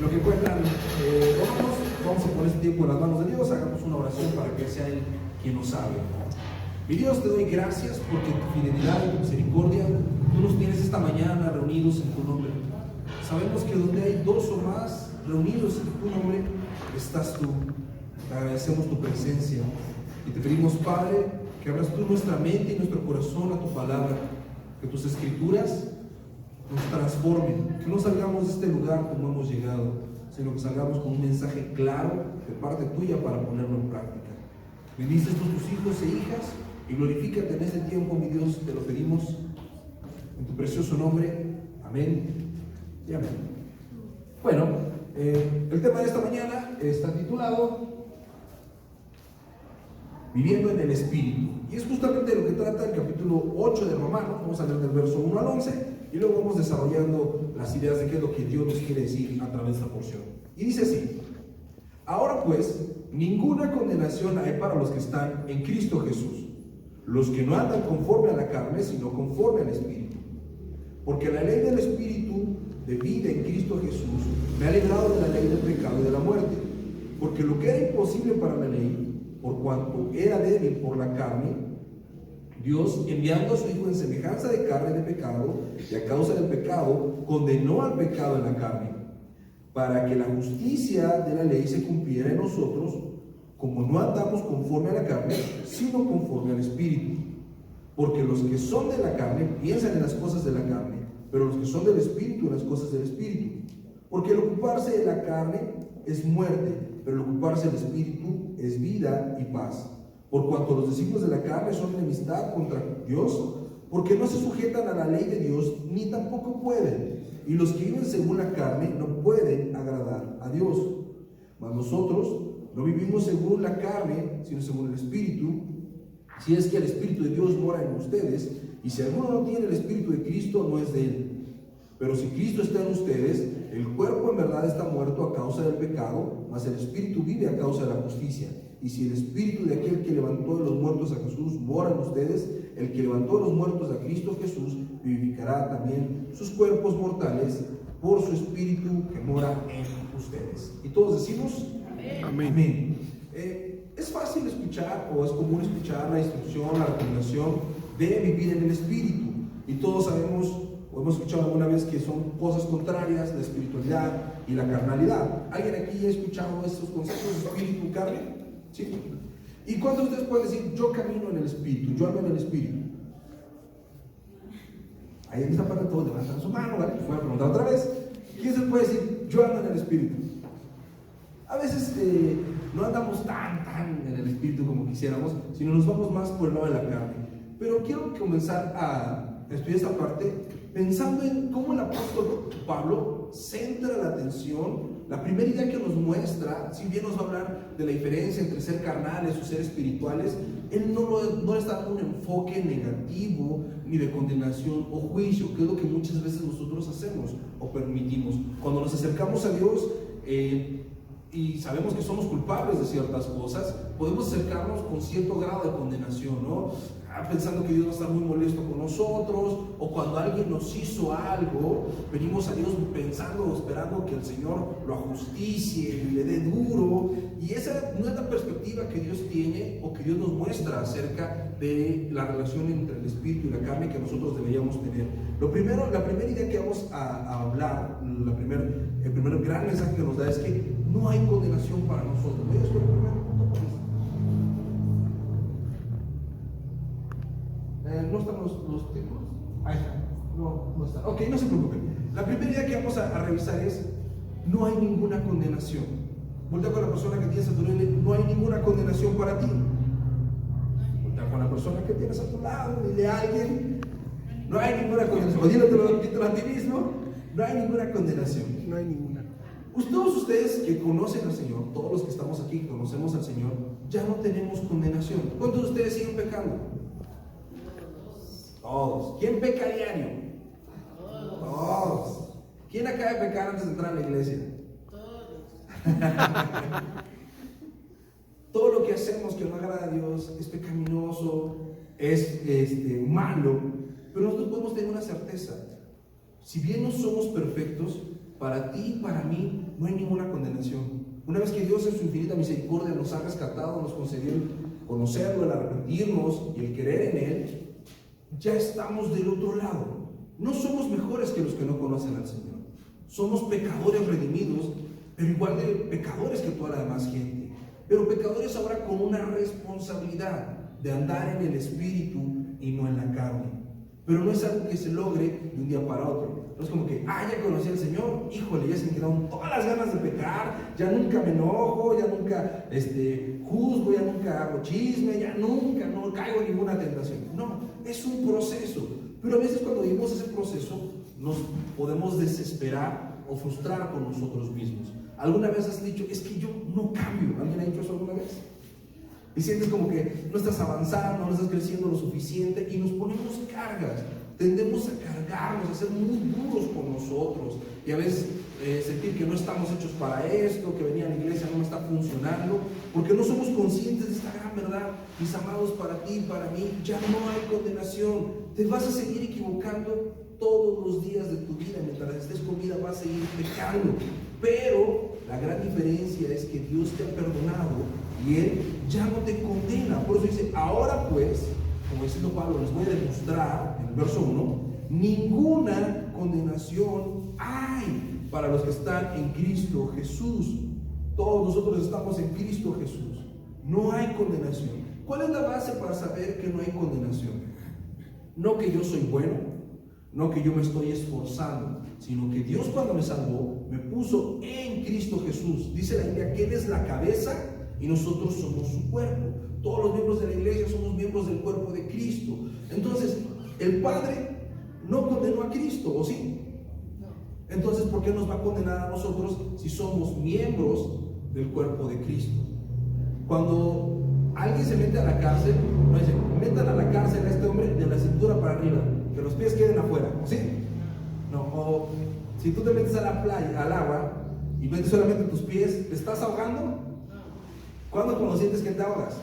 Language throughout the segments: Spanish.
Lo que encuentran, vamos a poner este tiempo en las manos de Dios, hagamos una oración para que sea Él quien nos hable. Mi Dios, te doy gracias porque tu fidelidad y tu misericordia, tú nos tienes esta mañana reunidos en tu nombre. Sabemos que donde hay dos o más reunidos en tu nombre, estás tú. Te agradecemos tu presencia y te pedimos, Padre, que abras tú nuestra mente y nuestro corazón a tu palabra, que tus escrituras nos transformen, que no salgamos de este lugar como hemos llegado, sino que salgamos con un mensaje claro de parte tuya para ponerlo en práctica. Bendice a tus hijos e hijas y glorifícate en este tiempo, mi Dios, te lo pedimos en tu precioso nombre. Amén y amén. Bueno, el tema de esta mañana está titulado Viviendo en el Espíritu, y es justamente lo que trata el capítulo 8 de Romanos. Vamos a leer del verso 1 al 11 y luego vamos desarrollando las ideas de qué es lo que Dios nos quiere decir a través de esta porción. Y dice así: ahora pues, ninguna condenación hay para los que están en Cristo Jesús, los que no andan conforme a la carne, sino conforme al Espíritu. Porque la ley del Espíritu de vida en Cristo Jesús me ha librado de la ley del pecado y de la muerte. Porque lo que era imposible para la ley, por cuanto era débil por la carne, Dios, enviando a su Hijo en semejanza de carne de pecado, y a causa del pecado, condenó al pecado en la carne, para que la justicia de la ley se cumpliera en nosotros, como no andamos conforme a la carne, sino conforme al Espíritu. Porque los que son de la carne piensan en las cosas de la carne, pero los que son del Espíritu en las cosas del Espíritu. Porque el ocuparse de la carne es muerte, pero el ocuparse del Espíritu es vida y paz. Por cuanto los designios de la carne son enemistad contra Dios, porque no se sujetan a la ley de Dios, ni tampoco pueden. Y los que viven según la carne no pueden agradar a Dios. Mas nosotros no vivimos según la carne, sino según el Espíritu, si es que el Espíritu de Dios mora en ustedes. Y si alguno no tiene el Espíritu de Cristo, no es de él. Pero si Cristo está en ustedes, el cuerpo en verdad está muerto a causa del pecado, mas el Espíritu vive a causa de la justicia. Y si el Espíritu de aquel que levantó de los muertos a Jesús mora en ustedes, el que levantó de los muertos a Cristo Jesús vivificará también sus cuerpos mortales por su Espíritu que mora en ustedes. Y todos decimos amén. Amén. Es fácil escuchar, o es común escuchar la instrucción, la recomendación de vivir en el Espíritu. Y todos sabemos, o hemos escuchado alguna vez, que son cosas contrarias, la espiritualidad y la carnalidad. ¿Alguien aquí ha escuchado estos conceptos de espíritu y carne? ¿Sí? ¿Y cuántos de ustedes pueden decir, yo camino en el Espíritu, yo ando en el Espíritu? Ahí en esta parte todos levantan su mano, ¿vale? Voy a preguntar otra vez. ¿Quién se puede decir, yo ando en el Espíritu? A veces no andamos tan en el Espíritu como quisiéramos, sino nos vamos más por el lado de la carne. Pero quiero comenzar a estudiar esta parte pensando en cómo el apóstol Pablo centra la atención. La primera idea que nos muestra, si bien nos va a hablar de la diferencia entre ser carnales o ser espirituales, él no está dando un enfoque negativo ni de condenación o juicio, que es lo que muchas veces nosotros hacemos o permitimos. Cuando nos acercamos a Dios y sabemos que somos culpables de ciertas cosas, podemos acercarnos con cierto grado de condenación, ¿no? Pensando que Dios va a estar muy molesto con nosotros, o cuando alguien nos hizo algo, venimos a Dios pensando o esperando que el Señor lo ajusticie y le dé duro, y esa no es la perspectiva que Dios tiene o que Dios nos muestra acerca de la relación entre el Espíritu y la carne que nosotros deberíamos tener. La primera idea que vamos a hablar, el primer gran mensaje que nos da es que no hay condenación para nosotros. ¿Ves el primer punto? ¿No están los títulos? Ahí están. No están. Ok, no se preocupen. La primera idea que vamos a revisar es: no hay ninguna condenación. Voltea con la persona que tienes a tu lado y dile: no hay ninguna condenación para ti. Voltea con la persona que tienes a tu lado y dile a alguien: no hay ninguna condenación. O dítelo a ti mismo: no hay ninguna condenación. No hay ninguna. Todos ustedes que conocen al Señor, todos los que estamos aquí que conocemos al Señor, ya no tenemos condenación. ¿Cuántos de ustedes siguen pecando? Todos. ¿Quién peca a diario? Todos. ¿Quién acaba de pecar antes de entrar a la iglesia? Todos. Todo lo que hacemos que no agrada a Dios es pecaminoso, es malo, pero nosotros podemos tener una certeza: si bien no somos perfectos, para ti y para mí no hay ninguna condenación. Una vez que Dios en su infinita misericordia nos ha rescatado, nos concedió el conocerlo, el arrepentirnos y el creer en Él, ya estamos del otro lado. No somos mejores que los que no conocen al Señor. Somos pecadores redimidos, pero igual de pecadores que toda la demás gente. Pero pecadores ahora con una responsabilidad de andar en el Espíritu y no en la carne. Pero no es algo que se logre de un día para otro. No es como que, ya conocí al Señor, híjole, ya se me quedaron todas las ganas de pecar, ya nunca me enojo, ya nunca juzgo, ya nunca hago chisme, ya nunca, no caigo en ninguna tentación. No, es un proceso. Pero a veces cuando vivimos ese proceso, nos podemos desesperar o frustrar con nosotros mismos. ¿Alguna vez has dicho, es que yo no cambio? ¿Alguien ha dicho eso alguna vez? Y sientes como que no estás avanzando, no estás creciendo lo suficiente y nos ponemos cargas. Tendemos a cargarnos, a ser muy duros con nosotros y a veces sentir que no estamos hechos para esto, que venir a la iglesia no me está funcionando, porque no somos conscientes de esta gran verdad. Mis amados, para ti y para mí ya no hay condenación. Te vas a seguir equivocando todos los días de tu vida. Mientras estés con vida vas a seguir pecando, pero la gran diferencia es que Dios te ha perdonado y Él ya no te condena. Por eso dice, ahora pues, como diciendo Pablo, les voy a demostrar, en el verso 1, ninguna condenación hay para los que están en Cristo Jesús. Todos nosotros estamos en Cristo Jesús. No hay condenación. ¿Cuál es la base para saber que no hay condenación? No que yo soy bueno, no que yo me estoy esforzando, sino que Dios cuando me salvó, me puso en Cristo Jesús. Dice la Biblia que Él es la cabeza y nosotros somos su cuerpo. Todos los miembros de la iglesia somos miembros del cuerpo de Cristo. Entonces, el Padre no condenó a Cristo, ¿o sí? Entonces, ¿por qué nos va a condenar a nosotros si somos miembros del cuerpo de Cristo? Cuando alguien se mete a la cárcel, no dice, metan a la cárcel a este hombre de la cintura para arriba, que los pies queden afuera, ¿o sí? No, o si tú te metes a la playa, al agua, y metes solamente tus pies, ¿te estás ahogando? ¿Cuándo cuando sientes que te ahogas?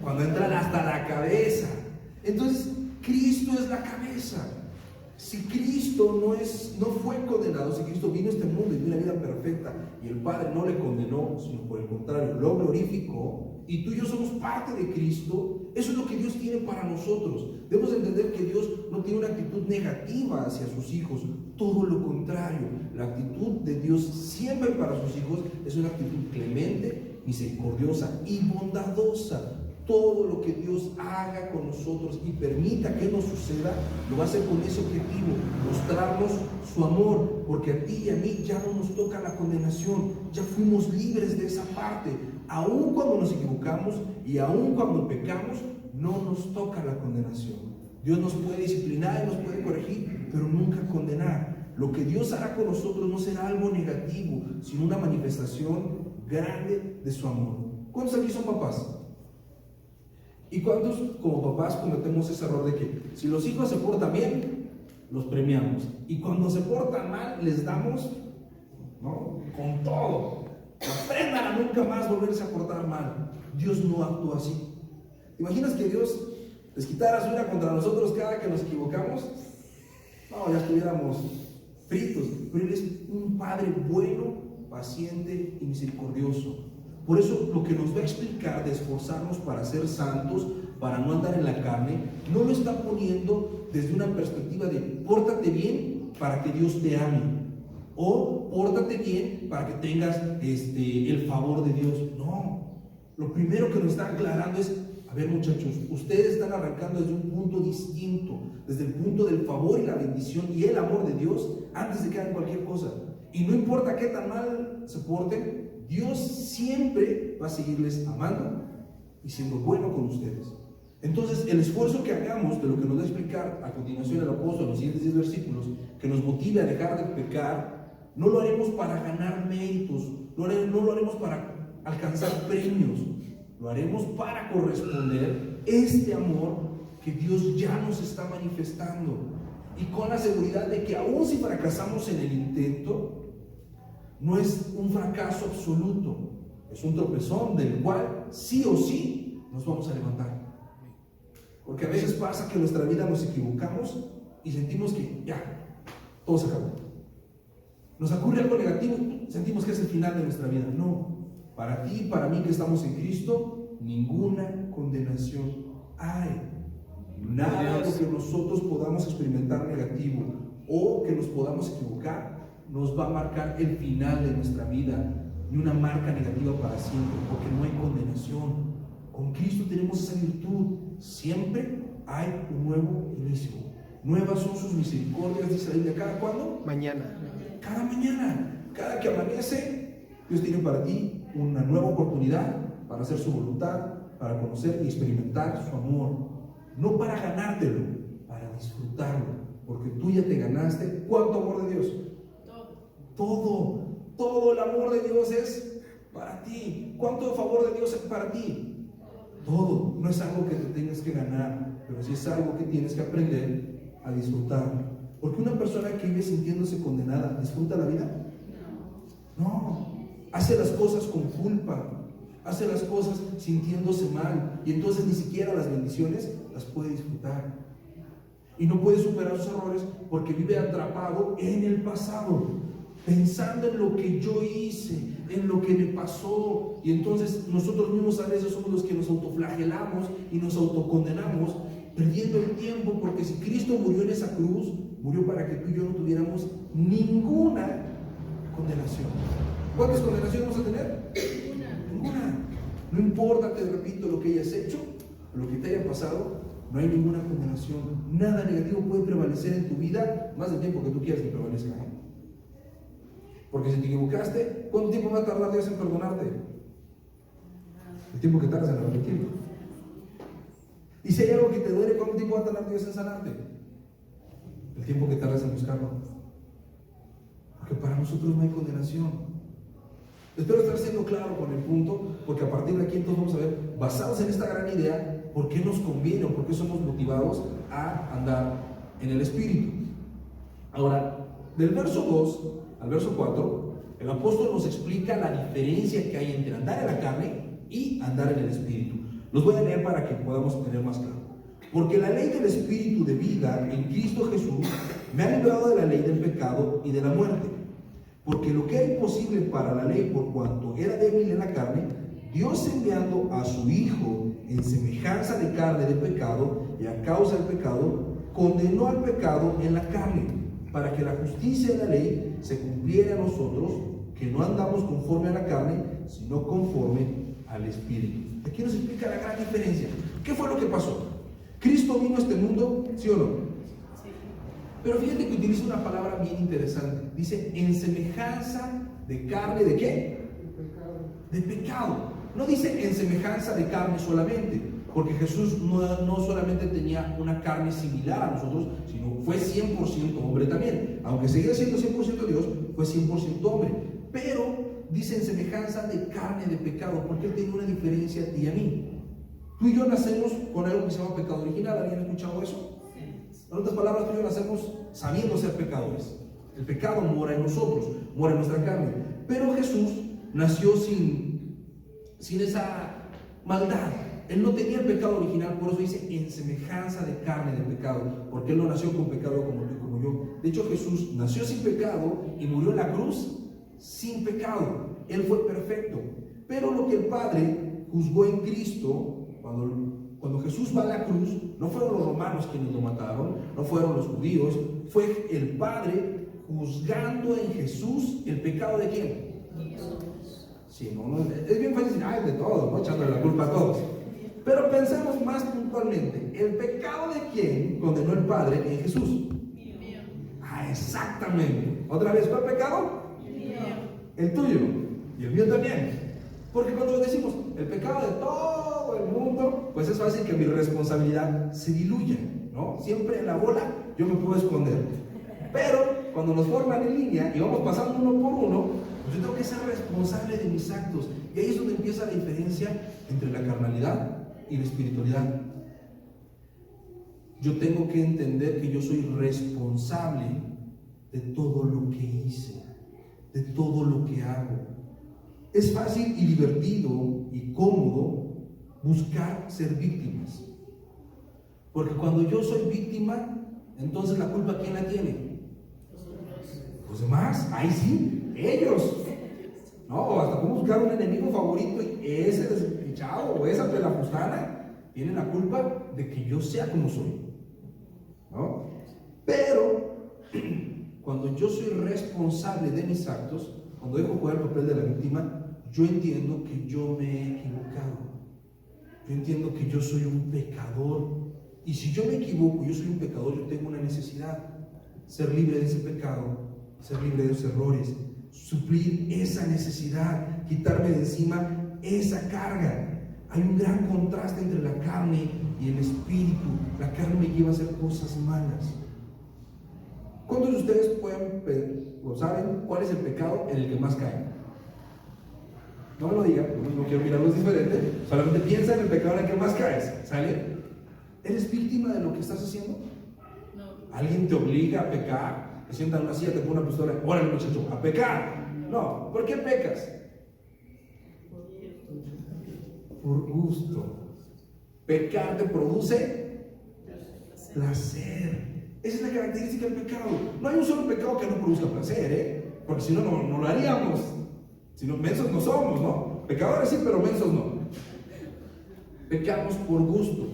Cuando entran hasta la cabeza. Entonces, Cristo es la cabeza. Si Cristo no fue condenado, si Cristo vino a este mundo y vivió una vida perfecta y el Padre no le condenó, sino por el contrario, lo glorificó, y tú y yo somos parte de Cristo, eso es lo que Dios tiene para nosotros. Debemos entender que Dios no tiene una actitud negativa hacia sus hijos, todo lo contrario. La actitud de Dios siempre para sus hijos es una actitud clemente, misericordiosa y bondadosa. Todo lo que Dios haga con nosotros y permita que nos suceda, lo va a hacer con ese objetivo, mostrarnos su amor, porque a ti y a mí ya no nos toca la condenación, ya fuimos libres de esa parte. Aun cuando nos equivocamos y aun cuando pecamos, no nos toca la condenación. Dios nos puede disciplinar y nos puede corregir, pero nunca condenar. Lo que Dios hará con nosotros no será algo negativo, sino una manifestación grande de su amor. ¿Cuántos aquí son papás? ¿Y cuántos como papás cometemos ese error de que si los hijos se portan bien, los premiamos? Y cuando se portan mal, les damos, ¿no?, con todo. Aprendan a nunca más volverse a portar mal. Dios no actúa así. ¿Te imaginas que Dios les quitara su ira contra nosotros cada que nos equivocamos? No, ya estuviéramos fritos. Pero Él es un Padre bueno, paciente y misericordioso. Por eso lo que nos va a explicar de esforzarnos para ser santos, para no andar en la carne, no lo está poniendo desde una perspectiva de pórtate bien para que Dios te ame, o pórtate bien para que tengas el favor de Dios. No, lo primero que nos está aclarando es, a ver muchachos, ustedes están arrancando desde un punto distinto, desde el punto del favor y la bendición y el amor de Dios antes de que hagan cualquier cosa. Y no importa qué tan mal se porten, Dios siempre va a seguirles amando y siendo bueno con ustedes. Entonces, el esfuerzo que hagamos, de lo que nos va a explicar a continuación el apóstol en los siguientes 10 versículos, que nos motive a dejar de pecar, no lo haremos para ganar méritos, no lo haremos para alcanzar premios, lo haremos para corresponder este amor que Dios ya nos está manifestando, y con la seguridad de que aun si fracasamos en el intento, no es un fracaso absoluto, es un tropezón del cual sí o sí nos vamos a levantar. Porque a veces pasa que en nuestra vida nos equivocamos y sentimos que ya, todo se acabó. Nos ocurre algo negativo, sentimos que es el final de nuestra vida. No, para ti y para mí que estamos en Cristo, ninguna condenación hay. Nada de lo que nosotros podamos experimentar negativo o que nos podamos equivocar nos va a marcar el final de nuestra vida, ni una marca negativa para siempre, porque no hay condenación. Con Cristo tenemos esa virtud. Siempre hay un nuevo inicio. Nuevas son sus misericordias, dice la Biblia. ¿Cada cuándo? Mañana. Cada mañana, cada que amanece, Dios tiene para ti una nueva oportunidad para hacer su voluntad, para conocer y experimentar su amor. No para ganártelo, para disfrutarlo, porque tú ya te ganaste. ¿Cuánto amor de Dios? Todo el amor de Dios es para ti. ¿Cuánto favor de Dios es para ti? Todo. No es algo que te tengas que ganar, pero sí es algo que tienes que aprender a disfrutar. Porque una persona que vive sintiéndose condenada, ¿disfruta la vida? No. Hace las cosas con culpa, hace las cosas sintiéndose mal, y entonces ni siquiera las bendiciones las puede disfrutar. Y no puede superar sus errores porque vive atrapado en el pasado, pensando en lo que yo hice, en lo que me pasó. Y entonces nosotros mismos a veces somos los que nos autoflagelamos y nos autocondenamos, perdiendo el tiempo, porque si Cristo murió en esa cruz, murió para que tú y yo no tuviéramos ninguna condenación. ¿Cuántas condenaciones vamos a tener? Ninguna. No importa, te repito, lo que hayas hecho, lo que te haya pasado, no hay ninguna condenación. Nada negativo puede prevalecer en tu vida más del tiempo que tú quieras que prevalezca. Porque si te equivocaste, ¿cuánto tiempo va a tardar Dios en perdonarte? El tiempo que tardas en arrepentirte. Y si hay algo que te duele, ¿cuánto tiempo va a tardar Dios en sanarte? El tiempo que tardas en buscarlo. Porque para nosotros no hay condenación. Espero estar siendo claro con el punto, porque a partir de aquí entonces vamos a ver, basados en esta gran idea, por qué nos conviene o por qué somos motivados a andar en el Espíritu. Ahora, del verso 2 al verso 4, el apóstol nos explica la diferencia que hay entre andar en la carne y andar en el Espíritu. Los voy a leer para que podamos tener más claro. Porque la ley del Espíritu de vida en Cristo Jesús me ha librado de la ley del pecado y de la muerte. Porque lo que era imposible para la ley por cuanto era débil en la carne, Dios enviando a su Hijo en semejanza de carne de pecado y a causa del pecado, condenó al pecado en la carne, para que la justicia de la ley se cumpliera en nosotros, que no andamos conforme a la carne, sino conforme al Espíritu. Aquí nos explica la gran diferencia. ¿Qué fue lo que pasó? Cristo vino a este mundo, ¿sí o no? Pero fíjate que utiliza una palabra bien interesante. Dice, en semejanza de carne, ¿de qué? De pecado. No dice en semejanza de carne solamente, porque Jesús no solamente tenía una carne similar a nosotros, sino fue 100% hombre también. Aunque seguía siendo 100% Dios, fue 100% hombre. Pero dice en semejanza de carne de pecado, porque Él tenía una diferencia a ti y a mí. Tú y yo nacemos con algo que se llama pecado original. ¿Alguien ha escuchado eso? En otras palabras, tú y yo nacemos sabiendo ser pecadores. El pecado mora en nosotros, mora en nuestra carne. Pero Jesús nació sin esa maldad. Él no tenía el pecado original, por eso dice en semejanza de carne de pecado, porque Él no nació con pecado como tú y como yo. De hecho, Jesús nació sin pecado y murió en la cruz sin pecado. Él fue perfecto. Pero lo que el Padre juzgó en Cristo, cuando Jesús va a la cruz, no fueron los romanos quienes lo mataron, no fueron los judíos, fue el Padre juzgando en Jesús el pecado de quién. Sí, es bien fácil decir, de todos, ¿no? Echándole la culpa a todos. Pero pensemos más puntualmente, ¿el pecado de quién condenó el Padre en Jesús? Exactamente. ¿Otra vez cuál pecado? El tuyo y el mío también. Porque cuando decimos el pecado de todo el mundo, pues es fácil que mi responsabilidad se diluya, ¿no? Siempre en la bola yo me puedo esconder. Pero cuando nos forman en línea y vamos pasando uno por uno, pues yo tengo que ser responsable de mis actos. Y ahí es donde empieza la diferencia entre la carnalidad y la espiritualidad. Yo tengo que entender que yo soy responsable de todo lo que hice, de todo lo que hago. Es fácil y divertido y cómodo buscar ser víctimas. Porque cuando yo soy víctima, entonces la culpa ¿quién la tiene? Los demás, ahí sí, ellos. No, hasta podemos buscar un enemigo favorito y ese desdichado o esa pelafustana tiene la culpa de que yo sea como soy, ¿no? Pero cuando yo soy responsable de mis actos, cuando dejo jugar el papel de la víctima, yo entiendo que yo me he equivocado. Yo entiendo que yo soy un pecador. Y si yo me equivoco, yo soy un pecador, yo tengo una necesidad: ser libre de ese pecado, ser libre de esos errores, suplir esa necesidad, quitarme de encima esa carga. Hay un gran contraste entre la carne y el espíritu. La carne me lleva a hacer cosas malas. ¿Cuántos de ustedes saben cuál es el pecado en el que más caen? No me lo digan, no quiero mirarlos diferente, solamente piensa en el pecado en el que más caes, ¿sale? ¿Eres víctima de lo que estás haciendo? No. ¿Alguien te obliga a pecar? Te sientan en una silla, te pone una pistola, órale muchacho, a pecar. No, ¿por qué pecas? Por gusto. Pecar te produce placer. Esa es la característica del pecado. No hay un solo pecado que no produzca placer, porque si no, no lo haríamos. Si no, mensos no somos, ¿no? Pecadores sí, pero mensos no. Pecamos por gusto.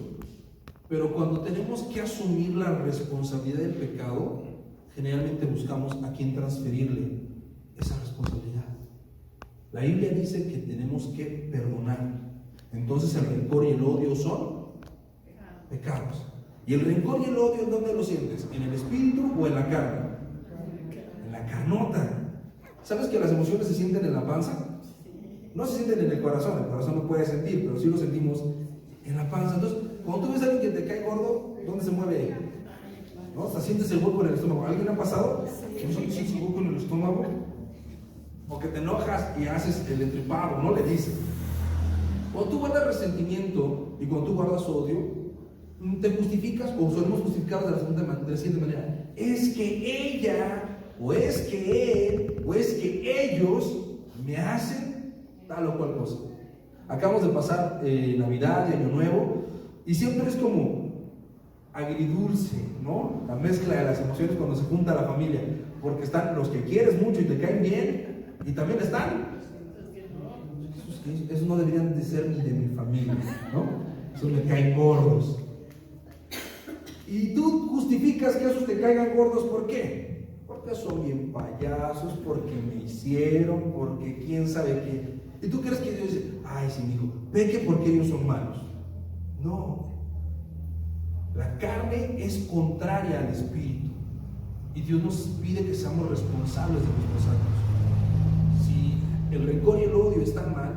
Pero cuando tenemos que asumir la responsabilidad del pecado, generalmente buscamos a quién transferirle esa responsabilidad. La Biblia dice que tenemos que perdonar. Entonces el rencor y el odio son pecados. ¿Y el rencor y el odio en dónde lo sientes? ¿En el espíritu o en la carne? En la carnota. ¿Sabes que las emociones se sienten en la panza? No se sienten en el corazón no puede sentir, pero sí lo sentimos en la panza. Entonces, cuando tú ves a alguien que te cae gordo, ¿dónde se mueve? ¿No? O sea, sientes el hueco en el estómago. ¿Alguien ha pasado? ¿No sientes el hueco en el estómago? O que te enojas y haces el entripado, ¿no? Le dices. Cuando tú guardas resentimiento y cuando tú guardas odio, te justificas, o solemos justificarnos de la siguiente manera: es que ella, o es que él, o es que ellos me hacen tal o cual cosa. Acabamos de pasar Navidad y Año Nuevo, y siempre es como agridulce, ¿no? La mezcla de las emociones cuando se junta la familia, porque están los que quieres mucho y te caen bien, y también están esos no deberían de ser ni de mi familia, ¿no? Esos me caen gordos. Y tú justificas que esos te caigan gordos, ¿por qué? Porque son bien payasos, porque me hicieron, porque quién sabe qué. Y tú crees que Dios dice: ay, sí, mi hijo, peque porque ellos son malos. No. La carne es contraria al espíritu. Y Dios nos pide que seamos responsables de nuestros actos. Si el rencor y el odio están mal,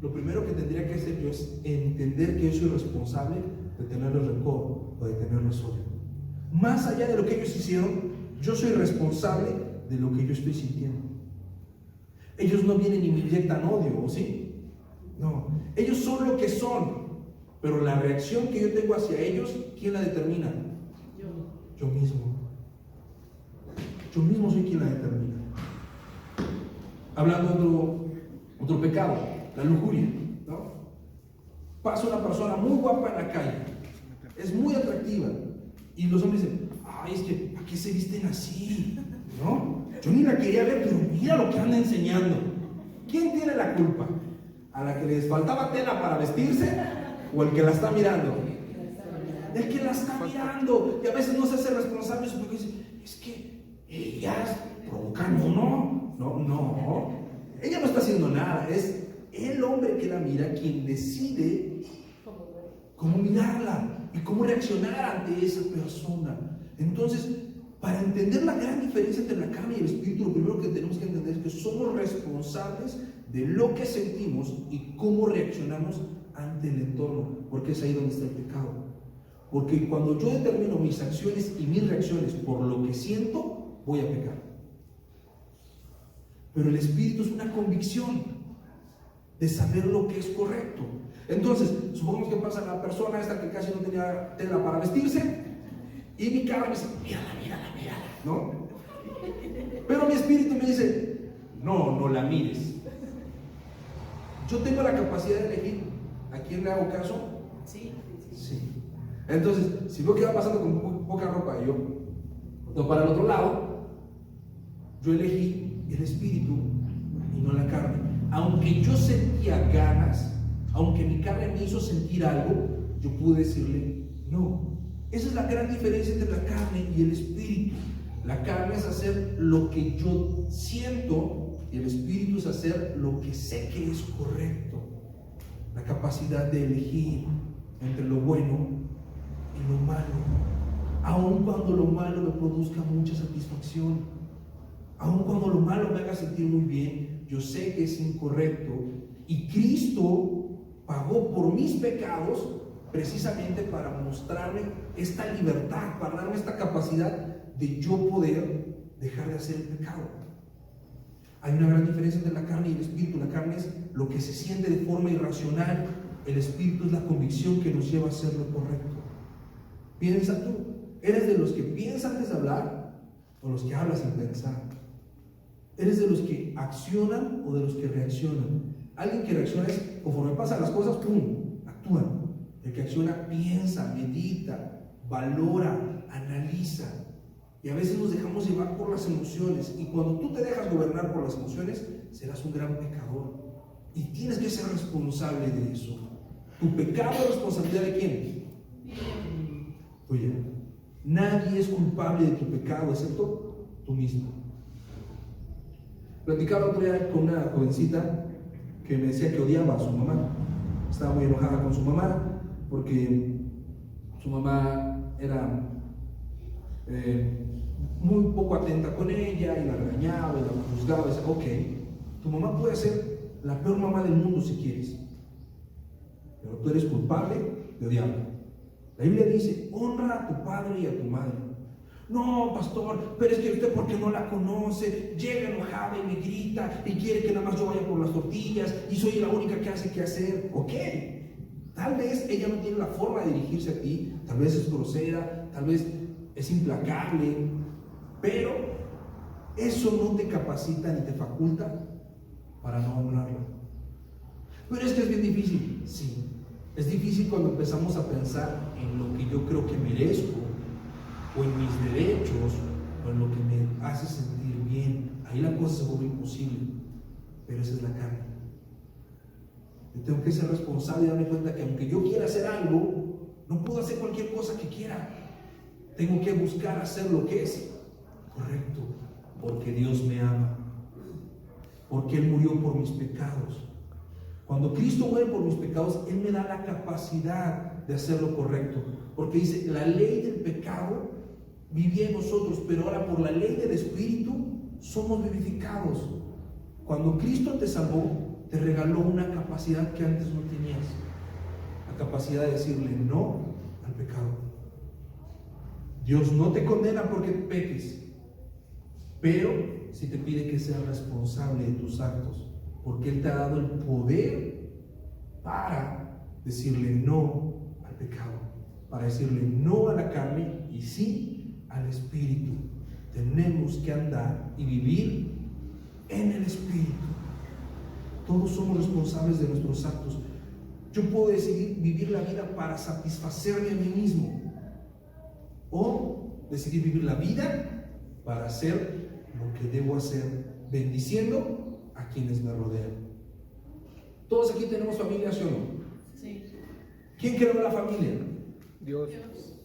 lo primero que tendría que hacer yo es entender que yo soy responsable de tenerles rencor o de tenerles odio. Más allá de lo que ellos hicieron, yo soy responsable de lo que yo estoy sintiendo. Ellos no vienen y me inyectan odio, ¿o sí? No, ellos son lo que son, pero la reacción que yo tengo hacia ellos, ¿quién la determina? Yo mismo. Yo mismo soy quien la determina. Hablando de otro pecado, la lujuria, ¿no? Pasa una persona muy guapa en la calle, es muy atractiva, y los hombres dicen: ay, es que ¿para qué se visten así? ¿No? Yo ni la quería ver, pero mira lo que anda enseñando. ¿Quién tiene la culpa? ¿A la que les faltaba tela para vestirse o el que la está mirando? El que la está mirando, y a veces no se hace responsable porque dice: es que ellas provocan uno. No, ella no está haciendo nada, es el hombre que la mira quien decide cómo mirarla y cómo reaccionar ante esa persona. Entonces, para entender la gran diferencia entre la carne y el espíritu, lo primero que tenemos que entender es que somos responsables de lo que sentimos y cómo reaccionamos ante el entorno, porque es ahí donde está el pecado. Porque cuando yo determino mis acciones y mis reacciones por lo que siento, voy a pecar. Pero el espíritu es una convicción de saber lo que es correcto. Entonces, supongamos que pasa la persona esta que casi no tenía tela para vestirse, y mi cara me dice: mírala, ¿no? Pero mi espíritu me dice: no la mires. Yo tengo la capacidad de elegir a quién le hago caso. Sí. Entonces, si veo que va pasando con poca ropa y yo para el otro lado, Yo elegí el espíritu y no la carne. Aunque yo sentía ganas, aunque mi carne me hizo sentir algo, yo pude decirle no. Esa es la gran diferencia entre la carne y el espíritu. La carne es hacer lo que yo siento y el espíritu es hacer lo que sé que es correcto. La capacidad de elegir entre lo bueno y lo malo, aun cuando lo malo me produzca mucha satisfacción, aun cuando lo malo me haga sentir muy bien, yo sé que es incorrecto y Cristo pagó por mis pecados precisamente para mostrarme esta libertad, para darme esta capacidad de yo poder dejar de hacer el pecado. Hay una gran diferencia entre la carne y el espíritu. La carne es lo que se siente de forma irracional. El espíritu es la convicción que nos lleva a hacer lo correcto. Piensa tú, ¿eres de los que piensa antes de hablar o los que hablan sin pensar? ¿Eres de los que accionan o de los que reaccionan? Alguien que reacciona es, conforme pasan las cosas, ¡pum!, actúan. El que acciona piensa, medita, valora, analiza. Y a veces nos dejamos llevar por las emociones. Y cuando tú te dejas gobernar por las emociones, serás un gran pecador. Y tienes que ser responsable de eso. ¿Tu pecado es responsabilidad de quién? Tuya. Nadie es culpable de tu pecado excepto tú mismo. Platicaba otro día con una jovencita que me decía que odiaba a su mamá. Estaba muy enojada con su mamá porque su mamá era muy poco atenta con ella y la regañaba y la juzgaba y decía, ok, tu mamá puede ser la peor mamá del mundo si quieres, pero tú eres culpable de odiarla. La Biblia dice, honra a tu padre y a tu madre. No, pastor, pero es que usted porque no la conoce, llega enojada y me grita y quiere que nada más yo vaya por las tortillas y soy la única que hace qué hacer. Ok, tal vez ella no tiene la forma de dirigirse a ti, tal vez es grosera, tal vez es implacable, pero eso no te capacita ni te faculta para no honrarla. Pero es que es bien difícil. Sí, es difícil cuando empezamos a pensar en lo que yo creo que merezco, o en mis derechos, o en lo que me hace sentir bien. Ahí la cosa se vuelve imposible, pero esa es la carne. Yo tengo que ser responsable y darme cuenta que aunque yo quiera hacer algo, no puedo hacer cualquier cosa que quiera. Tengo que buscar hacer lo que es correcto, porque Dios me ama, porque Él murió por mis pecados. Cuando Cristo muere por mis pecados, Él me da la capacidad de hacer lo correcto, porque dice, la ley del pecado vivía en nosotros, pero ahora por la ley del Espíritu somos vivificados. Cuando Cristo te salvó, te regaló una capacidad que antes no tenías, la capacidad de decirle no al pecado. Dios no te condena porque peques, pero sí te pide que seas responsable de tus actos, porque Él te ha dado el poder para decirle no al pecado, para decirle no a la carne y sí al espíritu. Tenemos que andar y vivir en el espíritu. Todos somos responsables de nuestros actos. Yo puedo decidir vivir la vida para satisfacerme a mí mismo, o decidir vivir la vida para hacer lo que debo hacer, bendiciendo a quienes me rodean. Todos aquí tenemos familia, ¿sí o no? Sí. ¿Quién creó la familia? Dios.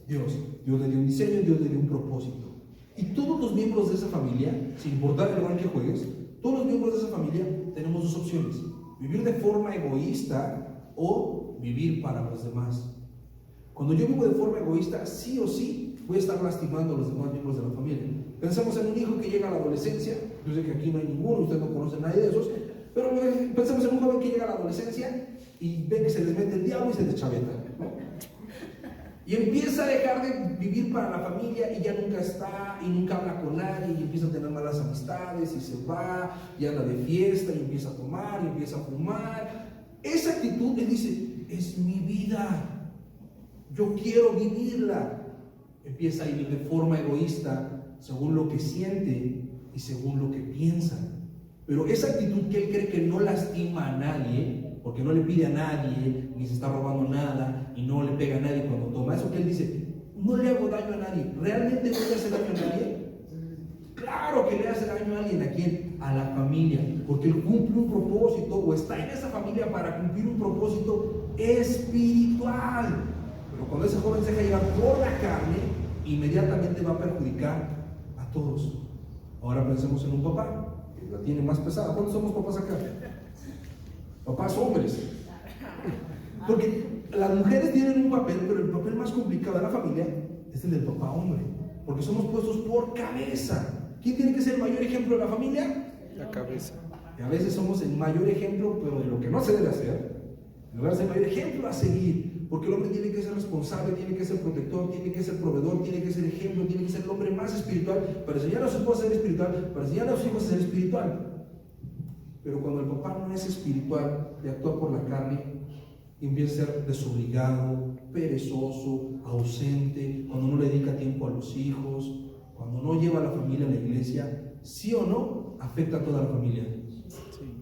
Dios. Dios le dio un diseño, Dios le dio un propósito. Y todos los miembros de esa familia, sin importar el rol que juegues, todos los miembros de esa familia tenemos dos opciones: vivir de forma egoísta o vivir para los demás. Cuando yo vivo de forma egoísta, sí o sí voy a estar lastimando a los demás miembros de la familia. Pensamos en un hijo que llega a la adolescencia. Yo sé que aquí no hay ninguno, ustedes no conocen a nadie de esos, pero pensamos en un joven que llega a la adolescencia y ve que se les mete el diablo y se deschaveta, ¿no? Y empieza a dejar de vivir para la familia y ya nunca está y nunca habla con nadie y empieza a tener malas amistades y se va y anda de fiesta y empieza a tomar y empieza a fumar. Esa actitud, él dice, es mi vida, yo quiero vivirla. Empieza a vivir de forma egoísta según lo que siente y según lo que piensa. Pero esa actitud que él cree que no lastima a nadie, porque no le pide a nadie, ni se está robando nada, y no le pega a nadie cuando toma, eso que él dice, no le hago daño a nadie, ¿realmente no le hace daño a nadie? Claro que le hace daño a alguien. ¿A quién? A la familia, porque él cumple un propósito o está en esa familia para cumplir un propósito espiritual. Pero cuando ese joven se deja llevar por la carne, inmediatamente va a perjudicar a todos. Ahora pensemos en un papá que la tiene más pesada. ¿Cuántos somos papás acá? Papás hombres. Porque las mujeres tienen un papel, pero el papel más complicado de la familia es el del papá hombre, porque somos puestos por cabeza. ¿Quién tiene que ser el mayor ejemplo de la familia? La cabeza. Y a veces somos el mayor ejemplo, pero de lo que no se debe hacer, en lugar de ser el mayor ejemplo a seguir, porque el hombre tiene que ser responsable, tiene que ser protector, tiene que ser proveedor, tiene que ser ejemplo, tiene que ser el hombre más espiritual, para enseñar a su esposa a ser espiritual, para enseñar a sus hijos a ser espiritual. Pero cuando el papá no es espiritual y actúa por la carne, empieza a ser desobligado, perezoso, ausente, cuando no le dedica tiempo a los hijos, cuando no lleva a la familia a la iglesia, sí o no, afecta a toda la familia.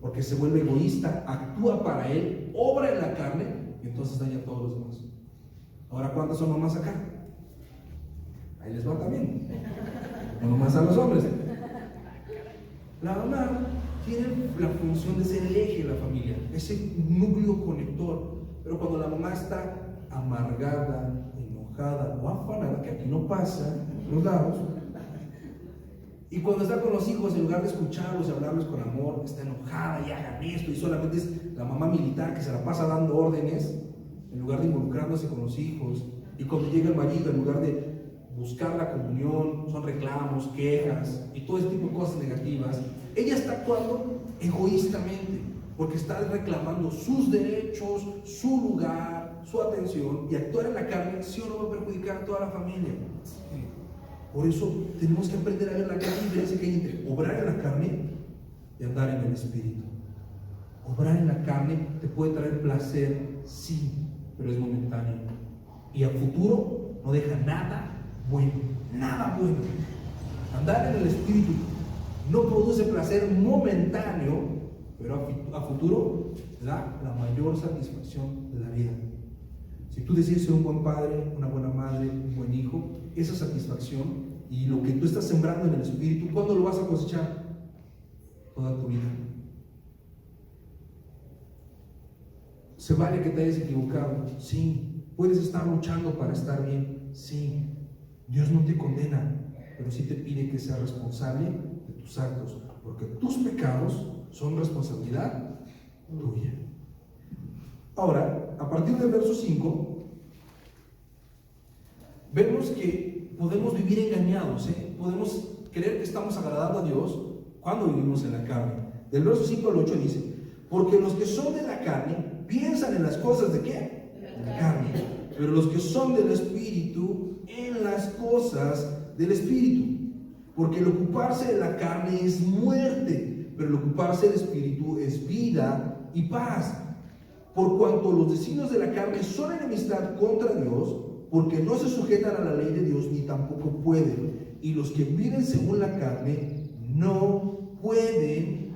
Porque se vuelve egoísta, actúa para él, obra en la carne y entonces daña a todos los demás. Ahora, ¿cuántas son mamás acá? Ahí les va también. No nomás a los hombres. La mamá tiene la función de ser el eje de la familia, ese núcleo conector. Pero cuando la mamá está amargada, enojada o afanada, que aquí no pasa en los lados, y cuando está con los hijos, en lugar de escucharlos y hablarles con amor, está enojada y hagan esto, y solamente es la mamá militar que se la pasa dando órdenes, en lugar de involucrándose con los hijos. Y cuando llega el marido, en lugar de buscar la comunión, son reclamos, quejas y todo ese tipo de cosas negativas, ella está actuando egoístamente, porque está reclamando sus derechos, su lugar, su atención, y actuar en la carne sí o no va a perjudicar a toda la familia. Por eso tenemos que aprender a ver la gran diferencia que hay entre obrar en la carne y andar en el espíritu. Obrar en la carne te puede traer placer, sí, pero es momentáneo, y a futuro no deja nada bueno, nada bueno. Andar en el espíritu no produce placer momentáneo, pero a futuro da la mayor satisfacción de la vida. Si tú decides ser un buen padre, una buena madre, un buen hijo, esa satisfacción y lo que tú estás sembrando en el espíritu, ¿cuándo lo vas a cosechar? Toda tu vida. ¿Se vale que te hayas equivocado? Sí. ¿Puedes estar luchando para estar bien? Sí. Dios no te condena, pero sí te pide que seas responsable de tus actos, porque tus pecados son responsabilidad tuya. Ahora, a partir del verso 5, vemos que podemos vivir engañados, podemos creer que estamos agradando a Dios cuando vivimos en la carne. Del verso 5 al 8 dice: porque los que son de la carne piensan en las cosas de ¿qué? De la carne, pero los que son del Espíritu en las cosas del Espíritu. Porque el ocuparse de la carne es muerte, pero el ocuparse del Espíritu es vida y paz. Por cuanto los designios de la carne son enemistad contra Dios, porque no se sujetan a la ley de Dios ni tampoco pueden. Y los que viven según la carne no pueden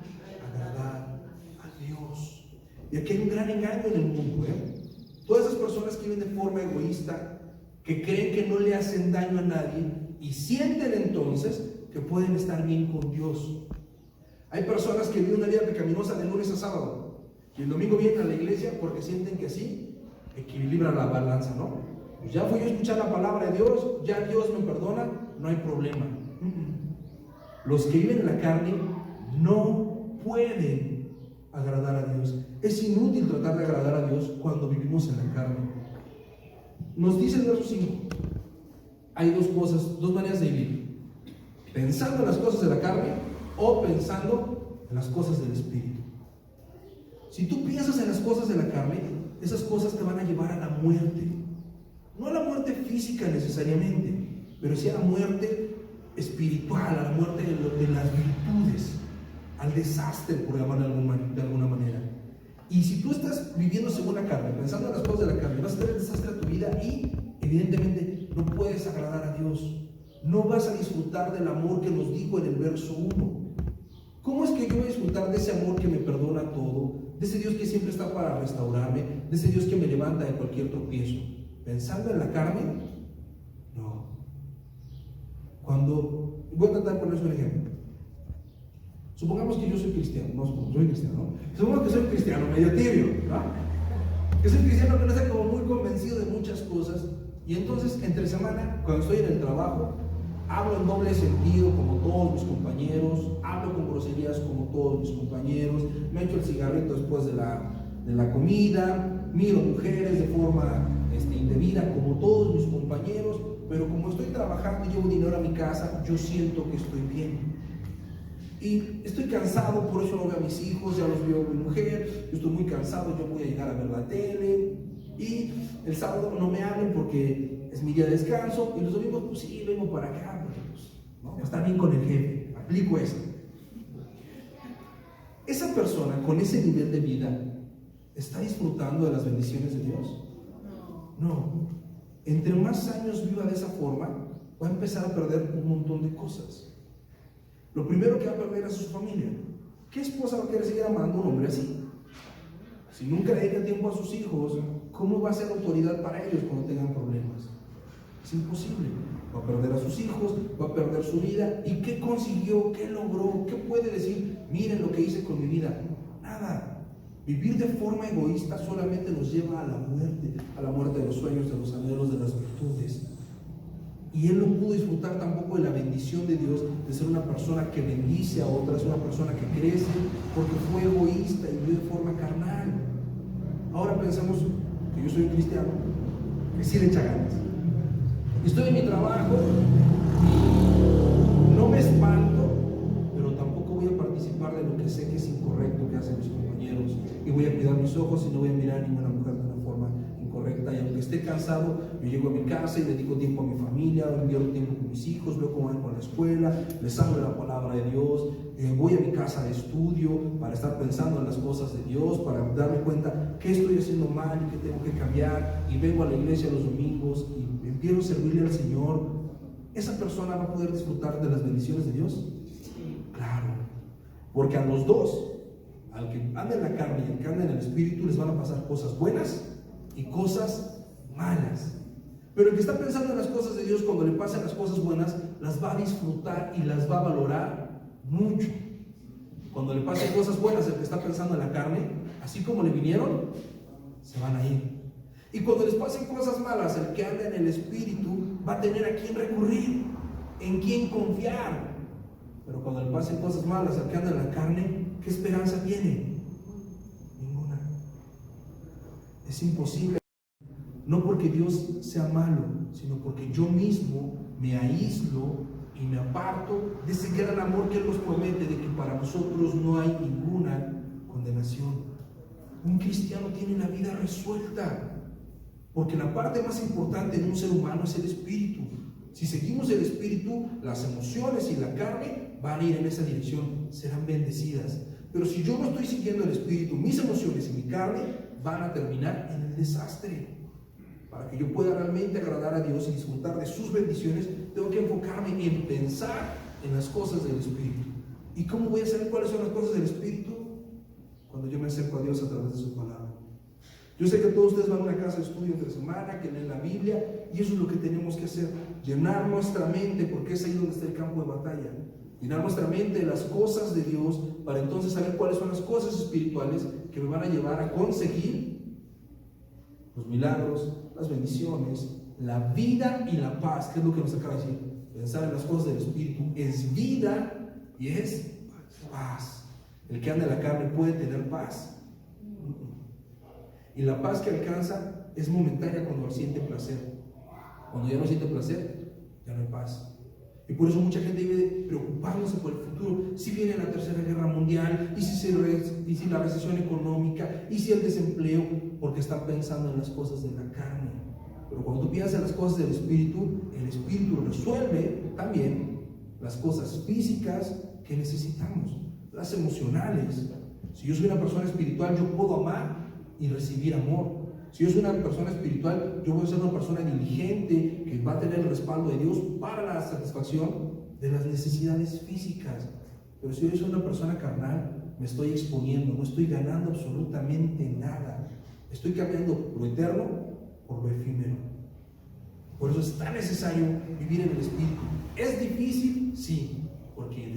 agradar a Dios. Y aquí hay un gran engaño en el mundo, Todas esas personas que viven de forma egoísta, que creen que no le hacen daño a nadie y sienten entonces que pueden estar bien con Dios. Hay personas que viven una vida pecaminosa de lunes a sábado y el domingo vienen a la iglesia porque sienten que así equilibran la balanza, ¿no? Pues ya fui yo a escuchar la palabra de Dios, ya Dios me perdona, no hay problema. Los que viven en la carne no pueden agradar a Dios. Es inútil tratar de agradar a Dios cuando vivimos en la carne. Nos dice el verso 5: hay dos cosas, dos maneras de vivir: pensando en las cosas de la carne o pensando en las cosas del Espíritu. Si tú piensas en las cosas de la carne, esas cosas te van a llevar a la muerte. No a la muerte física necesariamente, pero sí a la muerte espiritual, a la muerte de las virtudes, al desastre, por llamarlo de alguna manera. Y si tú estás viviendo según la carne, pensando en las cosas de la carne, vas a tener desastre a tu vida y evidentemente no puedes agradar a Dios. No vas a disfrutar del amor que nos dijo en el verso 1. ¿Cómo es que yo voy a disfrutar de ese amor que me perdona todo? De ese Dios que siempre está para restaurarme, de ese Dios que me levanta de cualquier tropiezo. ¿Pensando en la carne? No. Cuando Voy a tratar de ponerles un ejemplo. Supongamos que yo soy cristiano, no soy cristiano, ¿no? Supongamos que soy cristiano, medio tibio, ¿no? Que soy cristiano que no está como muy convencido de muchas cosas, y entonces entre semana, cuando estoy en el trabajo, hablo en doble sentido como todos mis compañeros, hablo con groserías como todos mis compañeros, me echo el cigarrito después de la comida, miro mujeres de forma indebida como todos mis compañeros, pero como estoy trabajando y llevo dinero a mi casa, yo siento que estoy bien. Y estoy cansado, por eso no veo a mis hijos, ya los veo mi mujer, yo estoy muy cansado, yo voy a llegar a ver la tele, y el sábado no me hablen porque es mi día de descanso, y los domingos pues sí, vengo para acá, porque pues, ¿no? Está bien con el jefe, aplico eso. Esa persona con ese nivel de vida, ¿está disfrutando de las bendiciones de Dios? No. Entre más años viva de esa forma, va a empezar a perder un montón de cosas. Lo primero que va a perder es su familia. ¿Qué esposa va a querer seguir amando a un hombre así? Si nunca dedica tiempo a sus hijos, ¿cómo va a ser autoridad para ellos cuando tengan problemas? Es imposible. Va a perder a sus hijos, va a perder su vida. ¿Y qué consiguió? ¿Qué logró? ¿Qué puede decir? Miren lo que hice con mi vida. Nada. Vivir de forma egoísta solamente nos lleva a la muerte de los sueños, de los anhelos, de las virtudes. Y él no pudo disfrutar tampoco de la bendición de Dios, de ser una persona que bendice a otras, una persona que crece, porque fue egoísta y vivió de forma carnal. Ahora pensamos que yo soy un cristiano, que sí le echa ganas. Estoy en mi trabajo y no me espanto, pero tampoco voy a participar de lo que sé que es incorrecto que hacen mis compañeros, y voy a cuidar mis ojos y no voy a mirar a ninguna mujer de una forma incorrecta. Y aunque esté cansado, yo llego a mi casa y dedico tiempo a mi familia, invierto tiempo con mis hijos, veo cómo van con la escuela, les hablo de la palabra de Dios, voy a mi casa de estudio para estar pensando en las cosas de Dios, para darme cuenta qué estoy haciendo mal y qué tengo que cambiar, y vengo a la iglesia los domingos y empiezo a servirle al Señor. ¿Esa persona va a poder disfrutar de las bendiciones de Dios? Claro, porque a los dos, al que anda en la carne y al que anda en el espíritu, les van a pasar cosas buenas y cosas malas. Pero el que está pensando en las cosas de Dios, cuando le pasen las cosas buenas, las va a disfrutar y las va a valorar mucho. Cuando le pasen cosas buenas, el que está pensando en la carne, así como le vinieron, se van a ir. Y cuando les pasen cosas malas, el que anda en el espíritu va a tener a quién recurrir, en quién confiar. Pero cuando le pasen cosas malas al que anda en la carne, ¿qué esperanza tiene? Ninguna. Es imposible. No porque Dios sea malo, sino porque yo mismo me aíslo y me aparto de ese gran amor que Él nos promete, de que para nosotros no hay ninguna condenación. Un cristiano tiene la vida resuelta, porque la parte más importante de un ser humano es el espíritu. Si seguimos el espíritu, las emociones y la carne van a ir en esa dirección, serán bendecidas. Pero si yo no estoy siguiendo el espíritu, mis emociones y mi carne van a terminar en el desastre. Para que yo pueda realmente agradar a Dios y disfrutar de sus bendiciones, tengo que enfocarme en pensar en las cosas del Espíritu. ¿Y cómo voy a saber cuáles son las cosas del Espíritu? Cuando yo me acerco a Dios a través de su palabra. Yo sé que todos ustedes van a una casa de estudio entre semana, que leen la Biblia, y eso es lo que tenemos que hacer, llenar nuestra mente, porque es ahí donde está el campo de batalla. Llenar nuestra mente de las cosas de Dios, para entonces saber cuáles son las cosas espirituales que me van a llevar a conseguir los milagros, las bendiciones, la vida y la paz, que es lo que nos acaba de decir. Pensar en las cosas del Espíritu es vida y es paz. El que anda en la carne puede tener paz. Y la paz que alcanza es momentánea cuando siente placer. Cuando ya no siente placer, ya no hay paz. Y por eso mucha gente vive preocupándose por el futuro. Si viene la tercera guerra mundial, y si la recesión económica, y si el desempleo, porque están pensando en las cosas de la carne. Pero cuando tú piensas en las cosas del Espíritu, el Espíritu resuelve también las cosas físicas que necesitamos, las emocionales. Si yo soy una persona espiritual, yo puedo amar y recibir amor. Si yo soy una persona espiritual, yo voy a ser una persona diligente que va a tener el respaldo de Dios para la satisfacción de las necesidades físicas. Pero si yo soy una persona carnal, me estoy exponiendo, no estoy ganando absolutamente nada. Estoy cambiando lo eterno por lo efímero. Por eso es tan necesario vivir en el Espíritu. ¿Es difícil? Sí, porque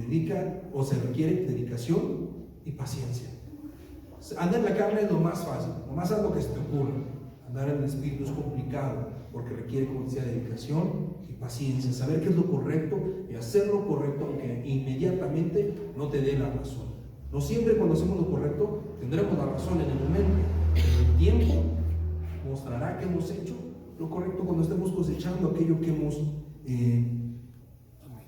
se requiere dedicación y paciencia. Andar en la carne es lo más fácil, nomás haz lo que se te ocurra. Andar en el Espíritu es complicado, porque requiere, como decía, dedicación y paciencia, saber qué es lo correcto y hacer lo correcto, aunque inmediatamente no te dé la razón. No siempre cuando hacemos lo correcto tendremos la razón en el momento, pero el tiempo mostrará que hemos hecho lo correcto cuando estemos cosechando aquello que hemos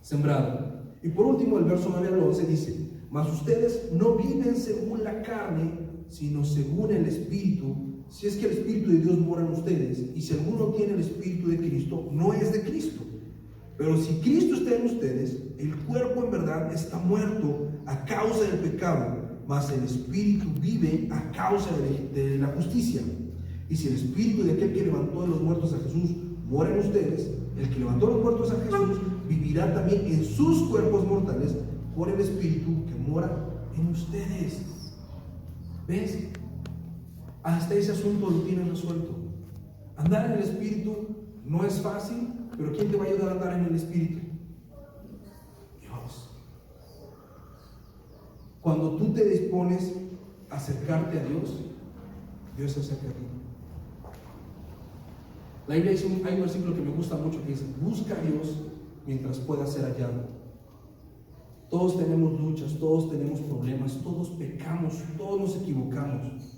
sembrado. Y por último, el verso 9 al 11 dice: mas ustedes no viven según la carne, sino según el Espíritu, si es que el Espíritu de Dios mora en ustedes. Y si alguno tiene el Espíritu de Cristo, no es de Cristo. Pero si Cristo está en ustedes, el cuerpo en verdad está muerto a causa del pecado, mas el Espíritu vive a causa de la justicia. Y si el Espíritu de aquel que levantó de los muertos a Jesús mora en ustedes, el que levantó de los muertos a Jesús vivirá también en sus cuerpos mortales por el Espíritu que mora en ustedes. ¿Ves? Hasta ese asunto lo tienes resuelto. Andar en el Espíritu no es fácil, pero ¿quién te va a ayudar a andar en el Espíritu? Dios. Cuando tú te dispones a acercarte a Dios, Dios se acerca a ti. La Biblia dice, hay un versículo que me gusta mucho que dice: busca a Dios mientras pueda ser hallado. Todos tenemos luchas, todos tenemos problemas, todos pecamos, todos nos equivocamos,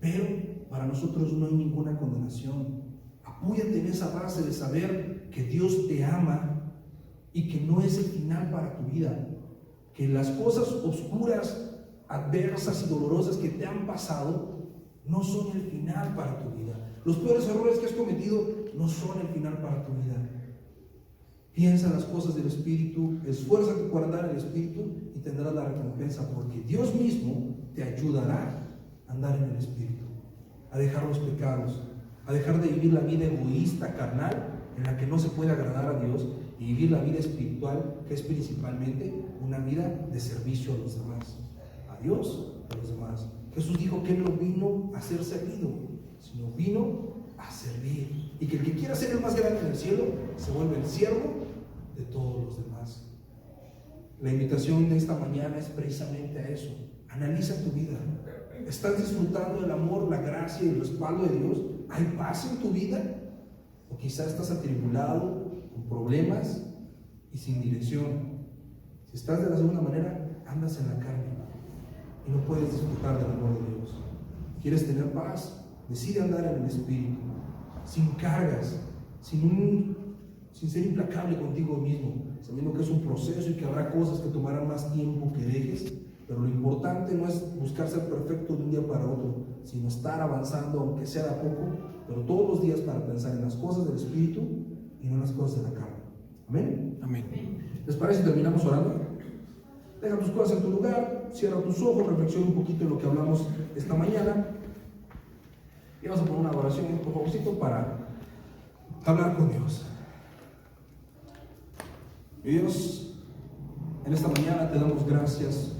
pero para nosotros no hay ninguna condenación. Apóyate en esa base de saber que Dios te ama y que no es el final para tu vida, que las cosas oscuras, adversas y dolorosas que te han pasado no son el final para tu vida. Los peores errores que has cometido no son el final para tu vida. Piensa en las cosas del Espíritu, esfuérzate por andar en el Espíritu y tendrás la recompensa, porque Dios mismo te ayudará a andar en el Espíritu, a dejar los pecados, a dejar de vivir la vida egoísta, carnal, en la que no se puede agradar a Dios, y vivir la vida espiritual, que es principalmente una vida de servicio a los demás, a Dios y a los demás. Jesús dijo que Él no vino a ser servido, sino vino a servir, y que el que quiera ser el más grande en el cielo se vuelve el siervo de todos los demás. La invitación de esta mañana es precisamente a eso. Analiza tu vida. ¿Estás disfrutando del amor, la gracia y el respaldo de Dios? ¿Hay paz en tu vida? ¿O quizás estás atribulado, con problemas y sin dirección? Si estás de la segunda manera, andas en la carne y no puedes disfrutar del amor de Dios. ¿Quieres tener paz? Decide andar en el Espíritu, sin cargas, sin ser implacable contigo mismo, sabiendo que es un proceso y que habrá cosas que tomarán más tiempo que dejes, pero lo importante no es buscar ser perfecto de un día para otro, sino estar avanzando, aunque sea de a poco, pero todos los días, para pensar en las cosas del Espíritu y no en las cosas de la carne. ¿Amén? Amén. ¿Les parece si terminamos orando? Deja tus cosas en tu lugar, cierra tus ojos, reflexiona un poquito en lo que hablamos esta mañana. Y vamos a poner una oración, por favorcito, para hablar con Dios. Y Dios, en esta mañana te damos gracias,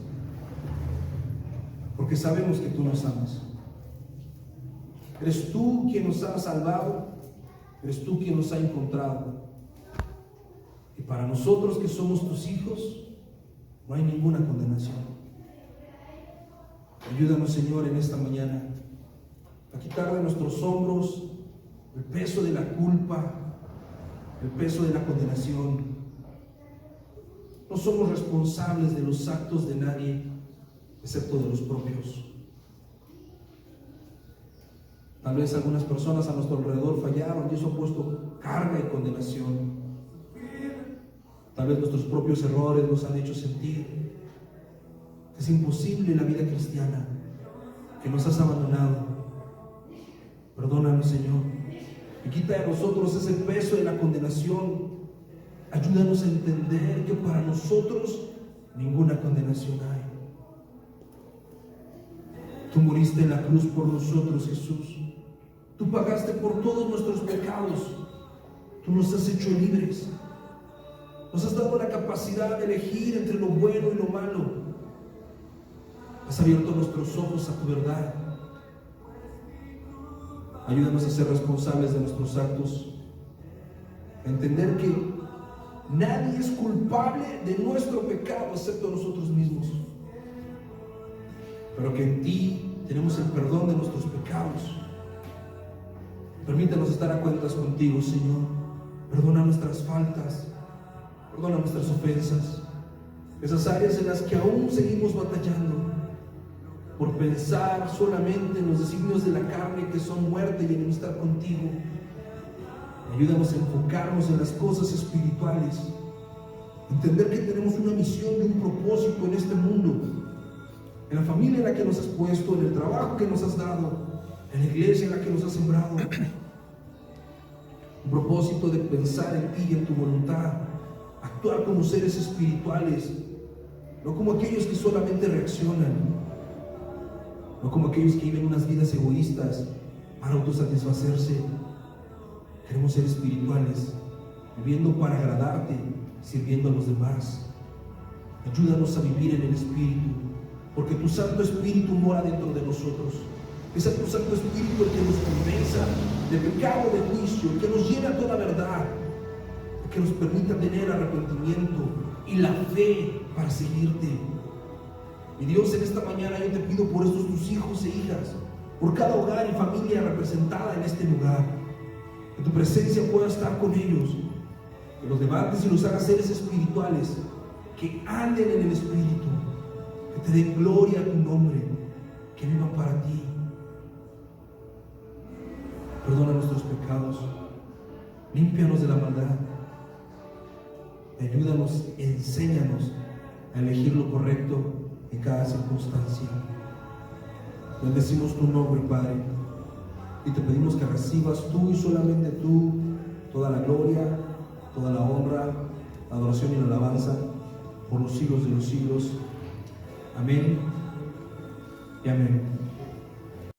porque sabemos que tú nos amas. Eres tú quien nos ha salvado, eres tú quien nos ha encontrado. Y para nosotros que somos tus hijos, no hay ninguna condenación. Ayúdanos, Señor, en esta mañana a quitar de nuestros hombros el peso de la culpa, el peso de la condenación. No somos responsables de los actos de nadie, excepto de los propios. Tal vez algunas personas a nuestro alrededor fallaron y eso ha puesto carga y condenación. Tal vez nuestros propios errores nos han hecho sentir que es imposible la vida cristiana, que nos has abandonado. Perdónanos, Señor, y quita de nosotros ese peso de la condenación. Ayúdanos a entender que para nosotros ninguna condenación hay. Tú moriste en la cruz por nosotros, Jesús. Tú pagaste por todos nuestros pecados. Tú nos has hecho libres. Nos has dado la capacidad de elegir entre lo bueno y lo malo. Has abierto nuestros ojos a tu verdad. Ayúdanos a ser responsables de nuestros actos entender que nadie es culpable de nuestro pecado excepto nosotros mismos, pero que en ti tenemos el perdón de nuestros pecados. Permítanos estar a cuentas contigo, Señor. Perdona nuestras faltas, perdona nuestras ofensas, esas áreas en las que aún seguimos batallando por pensar solamente en los designios de la carne, que son muerte y enemistad contigo. Ayúdanos a enfocarnos en las cosas espirituales, entender que tenemos una misión y un propósito en este mundo, en la familia en la que nos has puesto, en el trabajo que nos has dado, en la iglesia en la que nos has sembrado. Un propósito de pensar en ti y en tu voluntad, actuar como seres espirituales, no como aquellos que solamente reaccionan, no como aquellos que viven unas vidas egoístas para autosatisfacerse. Queremos ser espirituales, viviendo para agradarte, sirviendo a los demás. Ayúdanos a vivir en el Espíritu, porque tu Santo Espíritu mora dentro de nosotros. Que sea tu Santo Espíritu el que nos convenza de pecado, de juicio, el que nos lleve a toda verdad, el que nos permita tener arrepentimiento y la fe para seguirte. Mi Dios, en esta mañana yo te pido por estos tus hijos e hijas, por cada hogar y familia representada en este lugar, que tu presencia pueda estar con ellos, que los levantes y los hagas seres espirituales, que anden en el Espíritu, que te den gloria a tu nombre, que vivan para ti. Perdona nuestros pecados, límpianos de la maldad, ayúdanos, enséñanos a elegir lo correcto en cada circunstancia. Bendecimos tu nombre, Padre, y te pedimos que recibas tú y solamente tú toda la gloria, toda la honra, la adoración y la alabanza por los siglos de los siglos. Amén y amén.